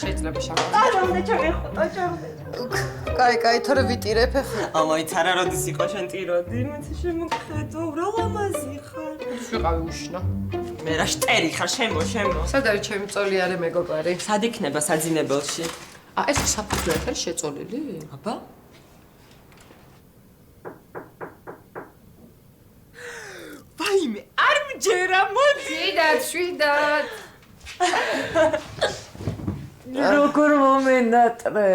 შეიძლება შევარ. Ჭამდე ჩემი ხუტო, ჭამდე. კაი, თორე ვიტირებ ახლა. ამაიც არა როდის იყო შენ ტიროდი, მეც შემოგხედო, რა ლამაზი ხარ. ვიყავი უშნა. მე რა შტერი ხარ, შემო. სად არის ჩემი წოლიარე მეგობარი? სად იქნება საძინებელში? ეს საფუძვლად არის შეწოლილი? აბა? ვაიმე, არ მჯერა, მოდი. შვიდად. როგორ მომენატრე.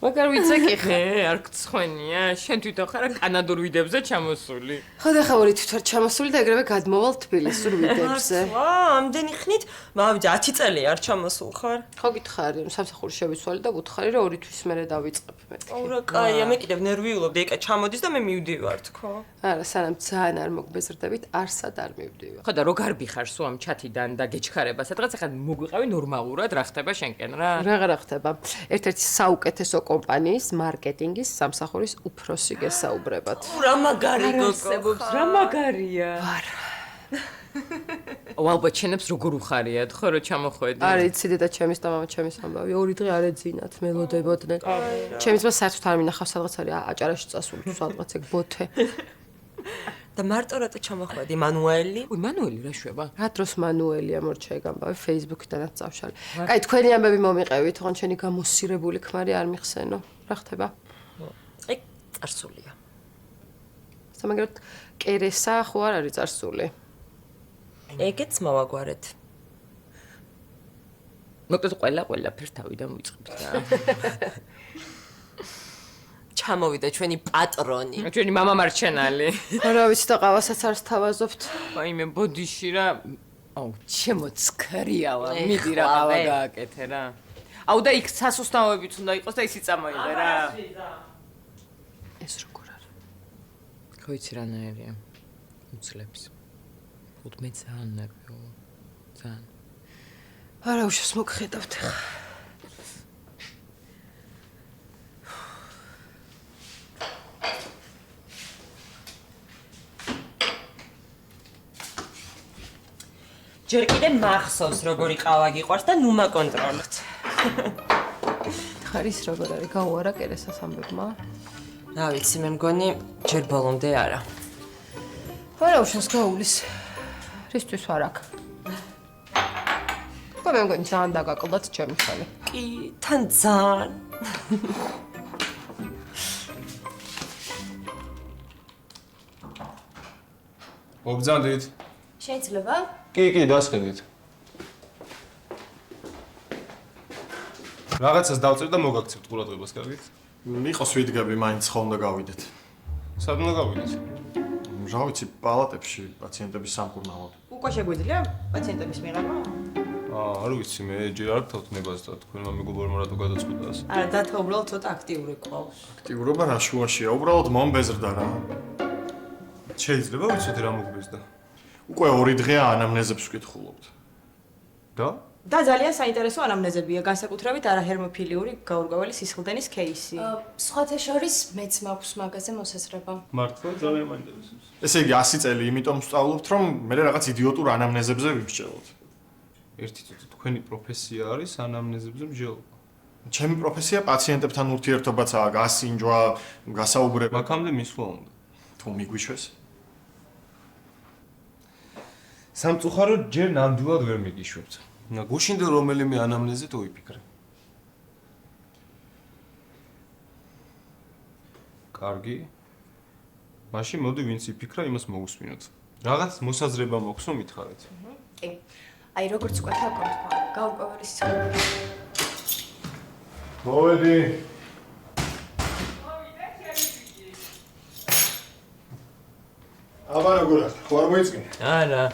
მაგარ ვიცეკი ხე. არ გცხვენია, შენ თვითონ ხარ კანადურ ვიდებზე ჩამოსული. ხოდა ხა ორი თვით ვარ ჩამოსული და ეგრევე გადმოვალ თბილისურ ვიდებზე. ამდენი ხნით, მოვიდა 10 წელი არ ჩამოსულ ხარ. ხო გითხარი, სამსახური შევიცვალე და ვუთხარი რომ ორი თვის მერე დავიწყებ მეთქი. რა კაია, მე კიდევ ნერვიულობდი, ეკა ჩამოდის და მე მივდივარ თქო. არა, სანამ ძალიან არ მოგბეზრდებით, არსად არ მივდივარ. ხო და რო გარბი ხარ სულ ამ ჩათიდან და გეჩქარება სადღაც ახლა მოგვიყავი ნორმალურად რა ხდება შენკენ რა. რა ხდება? ერთ-ერთი საუკეთესო კომპანიის მარკეტინგის სამსახურის უფროსი გესაუბრებათ. რა მაგარი გოგო, რა მაგარია. ვარ. ალბათ შენებს როგორ უხარიათ ხო რომ ჩამოხვედი? არ იცი და ჩემის და მამა ჩემის ამბავი, ორი დღე არ ეძინათ, მელოდებოდნენ. ჩემის მას საერთოდ არ მინახავს სადღაც არის აჭარაში წასული თუ სადღაც ეგ ბოთე. და მარტო რატო ჩამოხვედი მანუელი? უი, მანუელი რა შვება? რა დროს მანუელი ამორჩა ეგ ამბავი Facebook-დანაც წავშალე. კაი, თქვენი ამბები მომიყევით, თქო შენი გამოსირებული ქმარი არ მიხსენო. რა ხდება? ეგ წარსულია. სამაგერად კერესა ხო არ არის წარსული? ეგეც მოვაგვარეთ. მოკლედ ყველაფერს თავიდან ვიწყებთ რა. ჩამოვიდა ჩვენი პატრონი. ჩვენი მამა მარჩენალი. რა ვიცი და ყავასაც არ სთავაზობთ. ვაიმე ბოდიში რა. აუ, ჩემო ცქრიალა, მიდი რა ყავა გააკეთე რა. აუ და იქ სასუსტამოებიც უნდა იყოს და ისი წამოიღე რა. ეს როგორ არის? ხო იცი რანაირია. უცლებს. ხუთ მე ძალიან ნერვიულო. ძალიან. არა უშავს მოგხედავთ ახლა. ჯერ კიდე მახსოვს როგორი ყავა გიყვარს და ნუ მაკონტროლოთ. ხარის როგორ არის? გაუარა კერესას ამბებმა? რა ვიცი, მე მგონი ჯერ ბოლომდე არა. არა უშავს გაულის. რისთვის ვარ აქ? ხო მე მგონი ძალიან დაგაკლდათ ჩემი ხალი. კი, თან ძალიან. მოგძანდით. შეიძლება? კი, დასხედით. რაღაცას დავწერ და მოგაქცევთ ყურადღებას, კარგით? მიყოს ვიდგები, მაინც ხომ და გავიდეთ. სად უნდა გავიდეთ? რა ვიცი, პალატებში პაციენტების სამკურნალოდ. უკვე შეგვიძლია პაციენტების მიღება? არ ვიცი, მე ჯერ არ გთავთნებას და თქვენმა მეგობარმა რატო გადაწყვიტას. არა, დათა უბრალოდ ცოტა აქტიური ყავს. აქტიურობა რა შუაშია, უბრალოდ მომბეზრდა რა. შეიძლება ვიცოდი რა მოგბეზდა. უკვე 2 დღეა ანამნეზებს ვკითხულობთ. და? და ძალიან საინტერესო ანამნეზებია, განსაკუთრებით არაჰერმოფილიური გაურკვეველი სისხლდენის кейსი. სხვათა შორის მეც მაქვს მაგაზე მოსაზრება. მართლა ძალიან მაინტერესებს. ესე იგი 100 წელი იმიტომ ვსწავლობთ, რომ მე რაღაც იდიოტურ ანამნეზებზე ვიმსჯელოთ. ერთი წუთი თქვენი პროფესია არის ანამნეზებზე მსჯელობა. ჩემი პროფესია პაციენტებთან ურთიერთობაცაა, გასინჯვა, გასაუბრება. აქამდე მისვლა უნდა. თუ მიგვიშვეს? სამწუხაროდ ჯერ ნამდვილად ვერ მიგიშვებთ. გუშინდელ რომელიმე ანამნეზით ვიფიქრე. კარგი. მაშინ მოდი ვინც იფიქრა, იმას მოვუსმინოთ. რაღაც მოსაზრება მოქვს, რომ მითხარით. კი. აი როგორც უკვე თქვა, გაურკვეველი სისხლდენის. მოვედი. აბა როგორ არის? ხო არ მოიწინე? არა.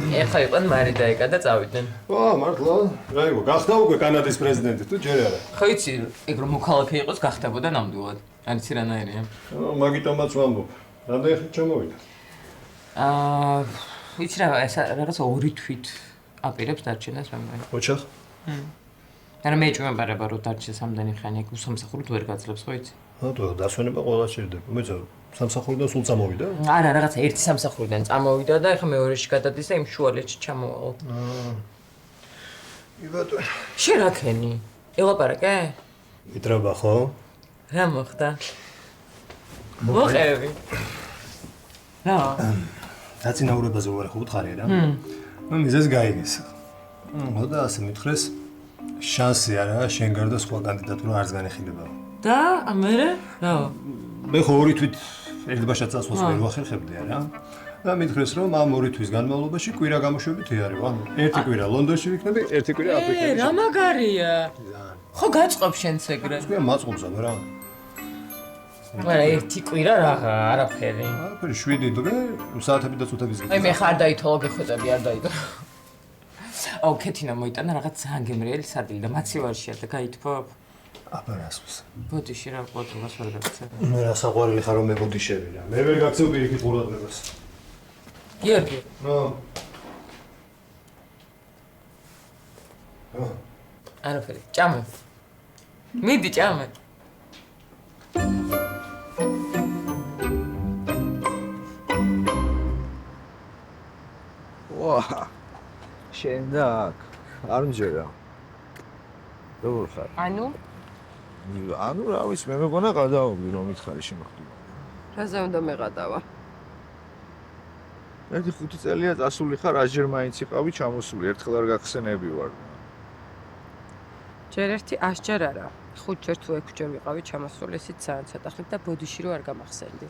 ეხლა იყვნენ მარი და ეკა და წავიდნენ. მართლა? რა იყო, გახდა უკვე კანადის პრეზიდენტი თუ ჯერ არა? ხო იცი, ეგ რომ მოქალაქე იყოს, გახდებოდა ნამდვილად. არ იცი რანაირია. მაგიტომაც ვამბობ. რამდენი ხნით ჩამოვიდა? იცი რა, ეს რაღაცა 2 თვით აპირებს დარჩენას მე მგონი. ოჩახ? არა მე ეჭვმეპარება რომ დარჩეს ამდენი ხანი, ეგ უსამსახუროდ ვერ გაძლებს, ხო იცი? თუ დასვენება ყველა შეიძლება. მეც სამსახურიდან სულ წამოვიდა? არა, რაღაცა ერთი სამსახურიდან წამოვიდა და ეხლა მეორეში გადადის და იმ შუალედში ჩამოვალ. იბატონ. შენ რა ქენი? ელაპარაკე? იტრობა ხო? რა მოხდა? მოხევი. რა? დაწინაურებაზე ვარ ხო უთხარი რა? მიზეს გაიგეს. მოდა ასე მithres შანსი არა შენ გარდა სხვა კანდიდატურა არც განეხილება. და ამერე? რა? მე ხო ორი თვით ერთბაშად წასვლას ვერ ვახერხებდი არა? და მithres რომ ამ ორი თვის განმავლობაში კვირა გამოშვებით ვიარო. ანუ ერთი კვირა ლონდონში ვიქნები, ერთი კვირა აფრიკაში. რა მაგარია? ხო გაწყობ შენც ეგრე. მე მაწყობს რა. მაგრამ ერთი კვირა რაღა, არაფერი. არაფერი 7 დღე, საათები და წუთების გიწევს. აი მე ხარ დაითვალა გეხვეწები არ დაიდო. აუ ქეთინა მოიტანა რაღაც ძალიან გემრიელი სარდილი და მაცივარშია და გაითქვა. აპარასოს. ბოდიში რა ყოთებას ვერ გაგცე. მე რა საყვარელი ხარ რომ მე ბოდიშები რა. მე ვერ გაქცევ პირიქით ყურადღებას. გიორგი. არაფერი, ჭამე. მიდი ჭამე. ვა შენ და არ მჯერა როგორ ხარ ანუ რა ვიცი მე მეგონა გადავობი რომ მითხარი შემოხდება რაზე უნდა მეღადავა ერთი 5 წელია წასული ხარ ასჯერ მაინც იყავი ჩამოსული ერთხელ არ გახსენები ვარ ჯერ ერთი 100 ჯერ არა 5 ჯერ თუ 6 ჯერ ვიყავი ჩამოსული ისიც ძალიან ცოტა ხნით და ბოდიში რო არ გამახსენდი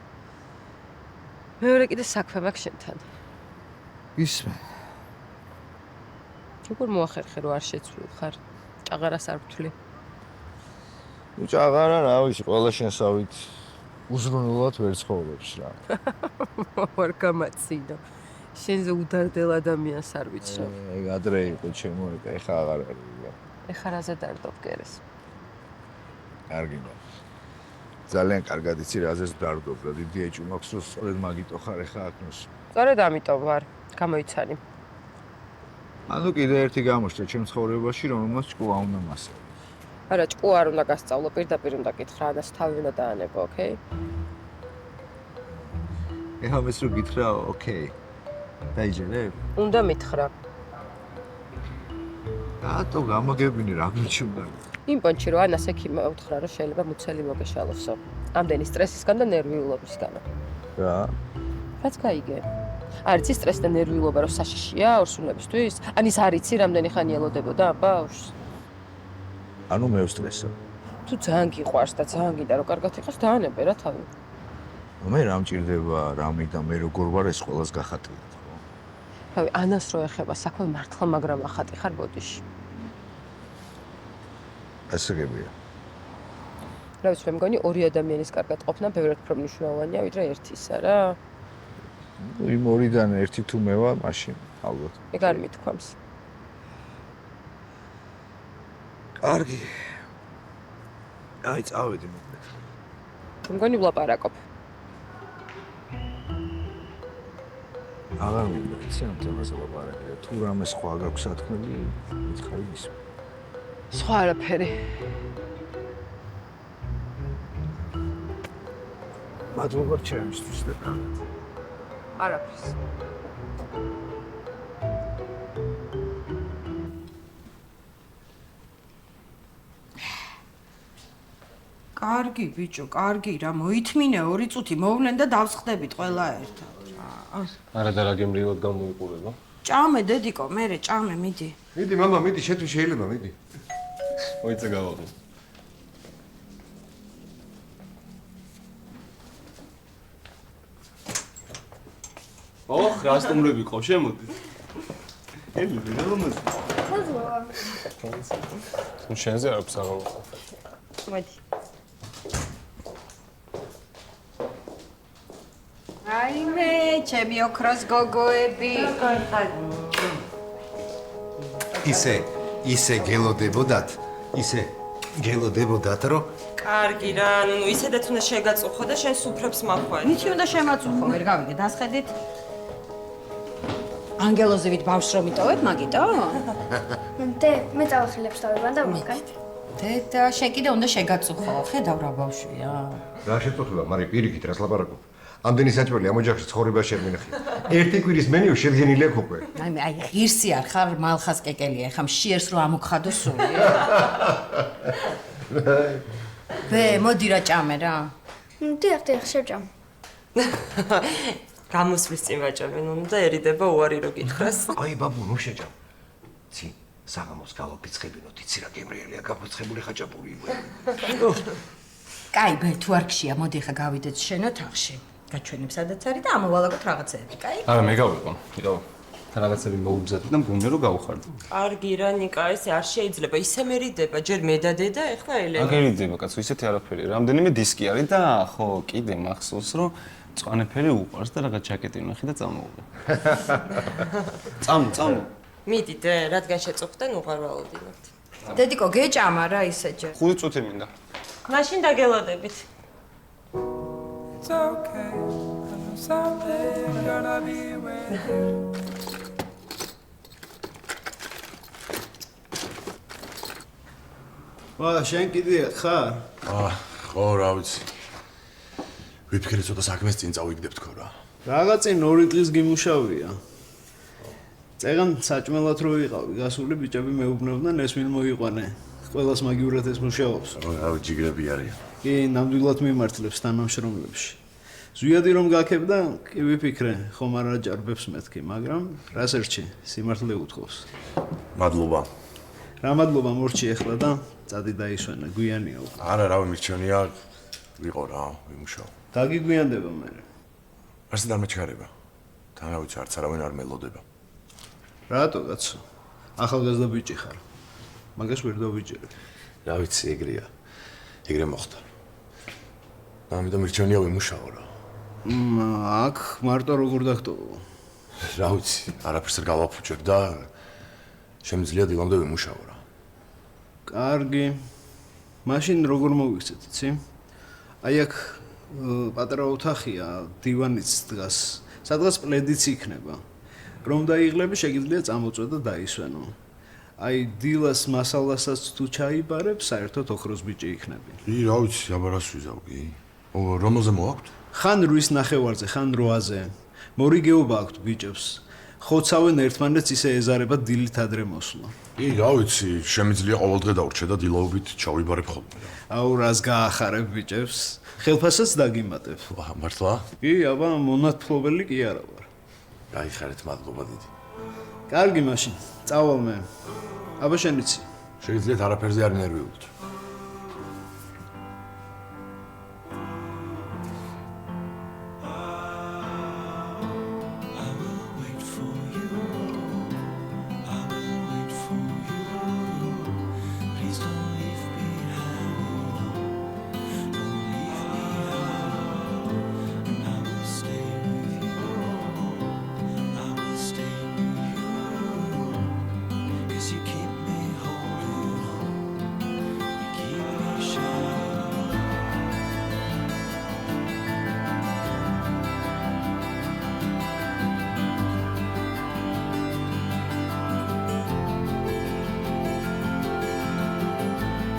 მეორე კიდე საქმე მაქვს შენთან ისმე როგორ მოახერხე რომ არ შეცვლილ ხარ ჭაღარას არ ვთვლი ნუ ჭაღარა რა ვიცი ყველა შენსავით უზრუნველად ვერ ცხოვრობს რა ვარ გამაცინო შენზე უდარდელ ადამიანს არ ვიცნობ ეგ ადრე იყო ჩემო ეხა აღარ არის ეხა რაზე დარდობ კერეს კარგი ძალიან კარგად იცი რაზეც დარდობ და დიდი ეჭვი მაქვს რომ სწორედ მაგიტო ხარ ეხა აქნოს სწორედ ამიტომ ვარ გამოიცანი ანუ კიდე ერთი გამოჩნდა ჩემ ცხოვრებაში რომელმაც ჭკუა უნდა მასე არა ჭკუა არ უნდა გასწავლო პირდაპირ უნდა გითხრა და თავი უნდა დაანებო ოკეი ეხა მეც რო გითხრა ოკეი დაიჯერებ უნდა მითხრა რატო გამოგებინე რა მიჩუნდა იმ პონჩი რო ანას ექიმმა უთხრა რომ შეიძლება მუცელი მოგეშალოსო ამდენი სტრესისგან და ნერვიულობისგან რა რაც გაიგე არ იცი სტრესი და ნერვიულობა რო საშიშია ორსულებისთვის ან ის არ იცი რამდენი ხანი ელოდებოდა ბავშვს ანუ მე ვსტრესო თუ ძალიან გიყვარს და ძალიან გინდა რომ კარგად იყოს დაანებე რა თავი მე რა მჭირდება რამე და მე როგორ ვარ ეს ყველას გახატია ხო თავი ანას რო ეხება საქმე მართლა მაგრამ ახატი ხარ ბოდიში ასე გებია რა ვიცი მე მგონი ორი ადამიანის კარგად ყოფნა ბევრად უფრო მნიშვნელოვანია ვიდრე ერთისა რა იმ ორიდან ერთი თუ მე ვარ მაშინ ალბათ ეგ არ მithქვამს კარგი აი წავედი მოკლედ მე მგონი ვლაპარაკობ აღარ მინდა იცი ამ თემაზე ლაპარაკი თუ რამე სხვა გაქვს სათქმელი მითხარი ის სხვა არაფერი მადლობა ჩემისთვის და არაფერს კარგი ბიჭო, კარგი რა, მოითმინე 2 წუთი მოვლენ და დავსხდებით ყველა ერთად. არა და რა გემრიელად გამოიყურება? ჭამე დედიკო, მერე ჭამე, მიდი. მიდი მამა, მიდი, შეთვის შეიძლება, მიდი. მოიცა გავაღო. ოხ, რა სტუმრები ყო, შემოდი. ელი, რა მომწ. თუ შენზე არ აქვს აღარ. მოდი. აიმე, ჩემი ოქროს გოგოები. ისე გელოდებოდათ, რომ კარგი რა, ნუ ისედაც უნდა შეგაწუხო და შენ სუფრებს მახვარი. მითი უნდა შემაწუხო, ვერ გავიგე, დასხედით. ანგელოზივით ბავშვს რომ იტოვებ, მაგიტო? დე, მე წავახილებს თავიდან და ვაკან. დედა, შენ კიდე უნდა შეგაწუხო, ხედავ რა ბავშვია. რა შეწუხება, მაგრამ პირიქით რას ლაპარაკობ? ამდენი საჭმელი ამ ოჯახში ცხოვრება შემინახია. ერთი კვირის მენიუ შედგენილი აქვს უკვე. აი ღირსი არ ხარ მალხას კეკელია, ხა მშიერს რო ამოგხადო სული. ვე, მოდი რა ჭამე რა. დიახ, შეჭამ. გამოსვლის წინ ვაჭამენ, უნდაერიდება უარი რო გითხრას. აი ბაბუ, ნუ შეჭამ. ცი, საღამოს გავაფიცხებინოთ, იცი რა გემრიელია, გაფუცხებული ხაჭაპური. კაი, ბე, თუ არ გშია, მოდი ხა გავიდეთ შენო თაღში. გაჩვენებ სადაც არის და ამოვალაგოთ რაღაცეები, კაი? არა, მე გავიყო. იტო. რაღაცები მოუგზავნე და მგონია რომ გავუხარდო. კარგი რა, ნიკა, ესე არ შეიძლება, ისე მერიდება, ჯერ მე და დედა, ეხლა ელენა. აგერიდება, კაცო, ისეთი არაფერი. რამდენიმე დისკი არის და ხო, კიდე მახსოვს, რომ წვანეფერი უყარს და რაღაც ჯაკეტი ვნახე და წამოვიდა. წამო. მიდიდე, რადგან შეწუხდნენ, უღარ ვალოდინებთ. დედიკო, გეჭამა რა ისე ჯერ. 5 წუთი მინდა. მაშინ დაგელოდებით. ვა, შენ კიდე ხარ? ხო, რა ვიცი. ვიფიქრე ცოტა საქმეს წინ წავიგდებ თქო რა. რაღაც წინ 2 დღის გიმუშავია. წეგან საჭმელად რო ვიყავი, გასული ბიჭები მეუბნებდნენ ეს ვინ მოიყვანე. ყველას მაგივრად ეს მუშაობს. რა ჯიგრები არიან. კი, ნამდვილად მიმართლებს თანამშრომლებში. ზვიადი რომ გაქებდა, კი ვიფიქრე, ხომ არ აჭარბებს მეთქი, მაგრამ რას ერჩი, სიმართლე უთხოვს. მადლობა. რა მადლობა მორჩი ახლა და წადი დაისვენა, გვიანია უკვე. არა, რავი, მირჩენია ვიყო რა, ვიმუშაო. დაგიგვიანდება მე. არც და მეჩქარება. თან რა ვიცი, არც არავინ არ მელოდება. რატო კაცო? ახალგაზრდა ბიჭი ხარ. მაგას ვერ დავიჯერებ. რა ვიცი, ეგრე მოხდა. ამიტომ მირჩენია ვიმუშაო რა. აქ მარტო როგორ დაგტოვო? რა ვიცი, არაფერს არ გავაფუჭებ და შემიძლია დილამდე ვიმუშაო რა. კარგი. მაშინ როგორ მოვიქცეთ, იცი? აი აქ პატარა ოთახია, დივანიც დგას. სადღაც პლედიც იქნება. რომ დაიღლები, შეგიძლია წამოწვე და დაისვენო. აი დილას მასალასაც თუ ჩაიბარებ, საერთოდ ოქროს ბიჭი იქნები. კი, რა ვიცი, აბარას ვიზავ კი. რომელზე მოაქვთ? ხან 8-ის ნახევარზე, ხან 8-აზე. მორიგეობა აქვთ ბიჭებს. ხოცავენ ერთმანეთს ისე ეზარებათ დილით ადრე მოსვლა. კი, რა ვიცი, შემიძლია ყოველდღე დავრჩე და დილაობით ჩავიბარებ ხოლმე რა. აუ, რას გაახარებ ბიჭებს? ხელფასსაც დაგიმატებ. მართლა? კი, აბა, მონათფლობელი კი არა ვარ. გაიხარეთ, მადლობა დიდი. კარგი მაშინ, წავალ მე. აბა შენ იცი. შეგიძლიათ არაფერზე არ ნერვიულთ.